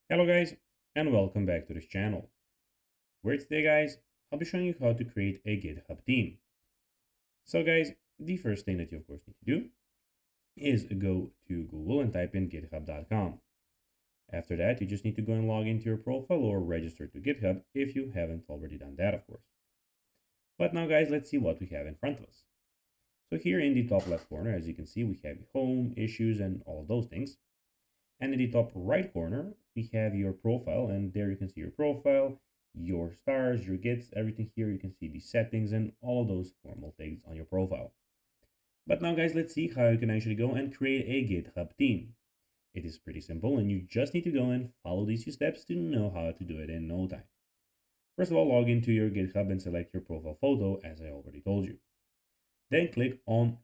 Hello guys, and welcome back to this channel, where today guys, I'll be showing you how to create a GitHub theme. So guys, the first thing that you of course need to do is go to Google and type in github.com. After that, you just need to go and log into your profile or register to GitHub if you haven't already done that, of course. But now guys, let's see what we have in front of us. So here in the top left corner, as you can see, we have home, issues, and all of those things. And in the top right corner, we have your profile, and there you can see your profile, your stars, your gits, everything here. You can see the settings and all of those formal things on your profile. But now guys, let's see how you can actually go and create a GitHub theme. It is pretty simple, and you just need to go and follow these few steps to know how to do it in no time. First of all, log into your GitHub and select your profile photo, as I already told you. Then click on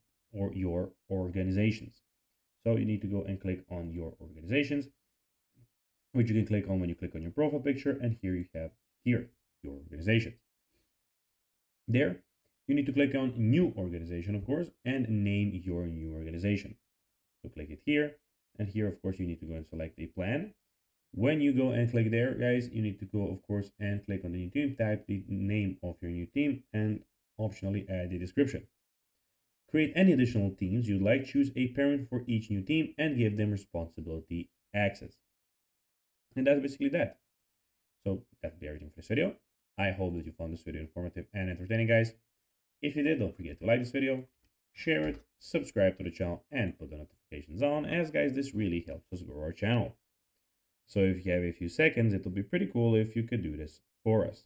your organizations. So you need to go and click on your organizations, which you can click on when you click on your profile picture. And here you have your organizations. There, you need to click on new organization, of course, and name your new organization. So click it here. And here, of course, you need to go and select a plan. When you go and click there, guys, you need to go, of course, and click on the new team, type the name of your new team, and optionally add the description. Create any additional teams you'd like, choose a parent for each new team, and give them responsibility access. And that's basically that. So that'll be everything for this video. I hope that you found this video informative and entertaining, guys. If you did, don't forget to like this video, share it, subscribe to the channel, and put the notifications on, as guys, this really helps us grow our channel. So if you have a few seconds, it will be pretty cool if you could do this for us.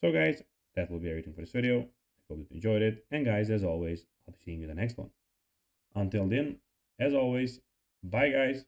So guys, that will be everything for this video. I hope that you enjoyed it. And guys, as always, I'll be seeing you in the next one. Until then, as always, bye guys.